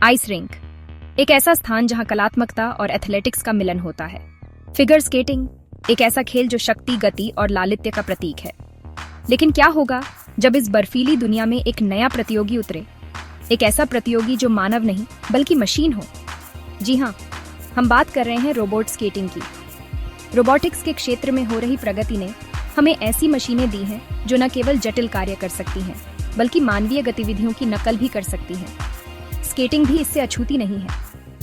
Ice rink, एक ऐसा स्थान जहां कलात्मकता और एथलेटिक्स का मिलन होता है। फिगर स्केटिंग, एक ऐसा खेल जो शक्ति, गति और लालित्य का प्रतीक है। लेकिन क्या होगा जब इस बर्फीली दुनिया में एक नया प्रतियोगी उतरे, एक ऐसा प्रतियोगी जो मानव नहीं बल्कि मशीन हो। जी हाँ, हम बात कर रहे हैं रोबोट स्केटिंग की। रोबोटिक्स के क्षेत्र में हो रही प्रगति ने हमें ऐसी मशीनें दी हैं जो न केवल जटिल कार्य कर सकती हैं बल्कि मानवीय गतिविधियों की नकल भी कर सकती हैं। स्केटिंग भी इससे अछूती नहीं है।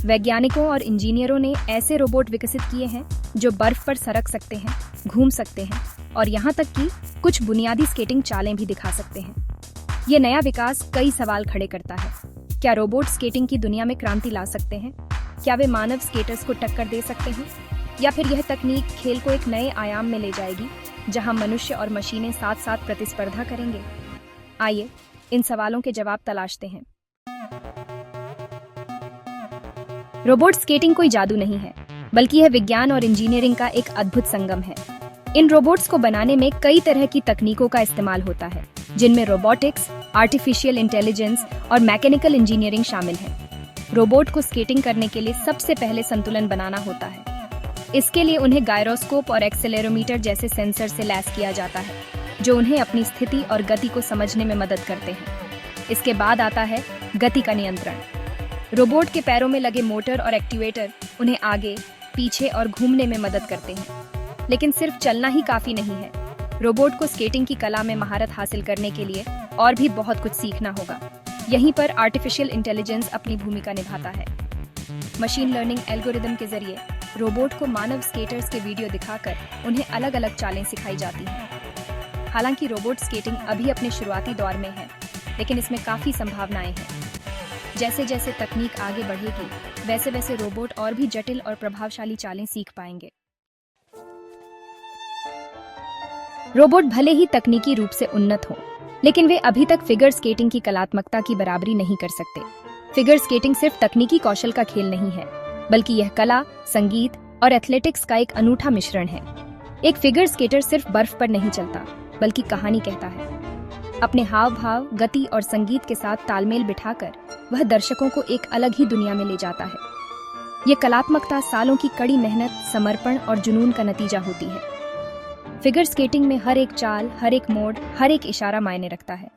वैज्ञानिकों और इंजीनियरों ने ऐसे रोबोट विकसित किए हैं जो बर्फ पर सरक सकते हैं, घूम सकते हैं और यहाँ तक कि कुछ बुनियादी स्केटिंग चालें भी दिखा सकते हैं। ये नया विकास कई सवाल खड़े करता है। क्या रोबोट स्केटिंग की दुनिया में क्रांति ला सकते हैं? क्या वे मानव स्केटर्स को टक्कर दे सकते हैं? या फिर यह तकनीक खेल को एक नए आयाम में ले जाएगी जहां मनुष्य और मशीनें साथ साथ प्रतिस्पर्धा करेंगे? आइए इन सवालों के जवाब तलाशते हैं। रोबोट स्केटिंग कोई जादू नहीं है, बल्कि यह विज्ञान और इंजीनियरिंग का एक अद्भुत संगम है। इन रोबोट्स को बनाने में कई तरह की तकनीकों का इस्तेमाल होता है, जिनमें रोबोटिक्स, आर्टिफिशियल इंटेलिजेंस और मैकेनिकल इंजीनियरिंग शामिल है। रोबोट को स्केटिंग करने के लिए सबसे पहले संतुलन बनाना होता है। इसके लिए उन्हें गायरोस्कोप और एक्सेलेरोमीटर जैसे सेंसर से लैस किया जाता है, जो उन्हें अपनी स्थिति और गति को समझने में मदद करते हैं। इसके बाद आता है गति का नियंत्रण। रोबोट के पैरों में लगे मोटर और एक्टिवेटर उन्हें आगे, पीछे और घूमने में मदद करते हैं। लेकिन सिर्फ चलना ही काफी नहीं है। रोबोट को स्केटिंग की कला में महारत हासिल करने के लिए और भी बहुत कुछ सीखना होगा। यहीं पर आर्टिफिशियल इंटेलिजेंस अपनी भूमिका निभाता है। मशीन लर्निंग एल्गोरिदम के जरिए रोबोट को मानव स्केटर्स के वीडियो दिखाकर उन्हें अलग अलग चालें सिखाई जाती हैं। हालांकि रोबोट स्केटिंग अभी अपने शुरुआती दौर में है, लेकिन इसमें काफी संभावनाएं हैं। जैसे जैसे तकनीक आगे बढ़ेगी, वैसे वैसे रोबोट और भी जटिल और प्रभावशाली चालें सीख पाएंगे। रोबोट भले ही तकनीकी रूप से उन्नत हों, लेकिन वे अभी तक फिगर स्केटिंग की कलात्मकता की बराबरी नहीं कर सकते। फिगर स्केटिंग सिर्फ तकनीकी कौशल का खेल नहीं है, बल्कि यह कला, संगीत और एथलेटिक्स का एक अनूठा मिश्रण है। एक फिगर स्केटर सिर्फ बर्फ पर नहीं चलता, बल्कि कहानी कहता है। अपने हाव भाव, गति और संगीत के साथ तालमेल बिठाकर वह दर्शकों को एक अलग ही दुनिया में ले जाता है। ये कलात्मकता सालों की कड़ी मेहनत, समर्पण और जुनून का नतीजा होती है। फिगर स्केटिंग में हर एक चाल, हर एक मोड़, हर एक इशारा मायने रखता है।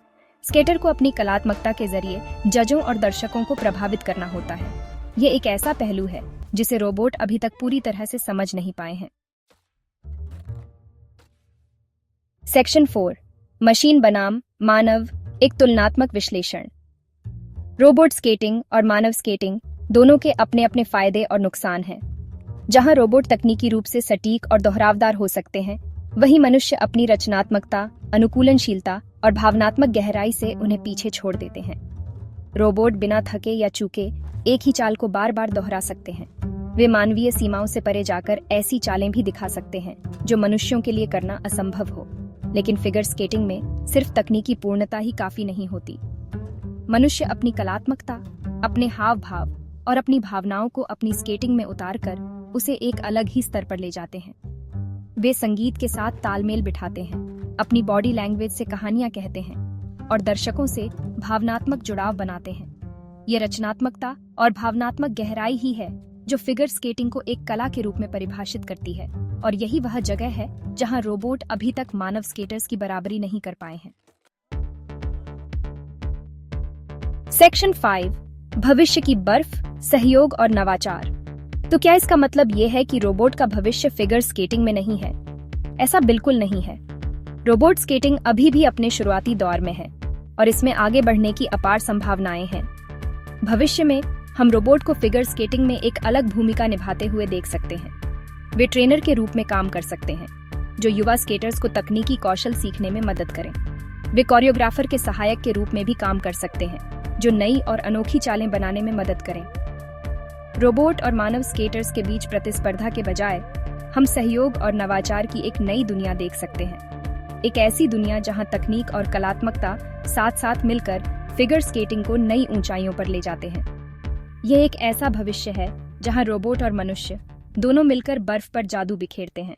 स्केटर को अपनी कलात्मकता के जरिए जजों और दर्शकों को प्रभावित करना होता है। ये एक ऐसा पहलू है जिसे रोबोट अभी तक पूरी तरह से समझ नहीं पाए हैं। सेक्शन 4, मशीन बनाम मानव, एक तुलनात्मक विश्लेषण। रोबोट स्केटिंग और मानव स्केटिंग दोनों के अपने अपने फायदे और नुकसान हैं। जहां रोबोट तकनीकी रूप से सटीक और दोहरावदार हो सकते हैं, वहीं मनुष्य अपनी रचनात्मकता, अनुकूलनशीलता और भावनात्मक गहराई से उन्हें पीछे छोड़ देते हैं। रोबोट बिना थके या चूके एक ही चाल को बार बार दोहरा सकते हैं। वे मानवीय सीमाओं से परे जाकर ऐसी चालें भी दिखा सकते हैं जो मनुष्यों के लिए करना असंभव हो। लेकिन फिगर स्केटिंग में सिर्फ तकनीकी पूर्णता ही काफी नहीं होती। मनुष्य अपनी कलात्मकता, अपने हाव भाव और अपनी भावनाओं को अपनी स्केटिंग में उतारकर उसे एक अलग ही स्तर पर ले जाते हैं। वे संगीत के साथ तालमेल बिठाते हैं, अपनी बॉडी लैंग्वेज से कहानियां कहते हैं और दर्शकों से भावनात्मक जुड़ाव बनाते हैं। ये रचनात्मकता और भावनात्मक गहराई ही है जो फिगर स्केटिंग को एक कला के रूप में परिभाषित करती है, और यही वह जगह है जहां रोबोट अभी तक मानव स्केटर्स की बराबरी नहीं कर पाए हैं। सेक्शन 5, भविष्य की बर्फ, सहयोग और नवाचार। तो क्या इसका मतलब ये है कि रोबोट का भविष्य फिगर स्केटिंग में नहीं है? ऐसा बिल्कुल नहीं है। रोबोट स्केटिंग अभी भी अपने शुरुआती दौर में है और इसमें आगे बढ़ने की अपार संभावनाएं हैं। भविष्य में हम रोबोट को फिगर स्केटिंग में एक अलग भूमिका निभाते हुए देख सकते हैं। वे ट्रेनर के रूप में काम कर सकते हैं, जो युवा स्केटर्स को तकनीकी कौशल सीखने में मदद करें। वे कोरियोग्राफर के सहायक के रूप में भी काम कर सकते हैं, जो नई और अनोखी चालें बनाने में मदद करें। रोबोट और मानव स्केटर्स के बीच प्रतिस्पर्धा के बजाय हम सहयोग और नवाचार की एक नई दुनिया देख सकते हैं। एक ऐसी दुनिया जहां तकनीक और कलात्मकता साथ साथ मिलकर फिगर स्केटिंग को नई ऊंचाइयों पर ले जाते हैं। यह एक ऐसा भविष्य है जहां रोबोट और मनुष्य दोनों मिलकर बर्फ पर जादू बिखेरते हैं।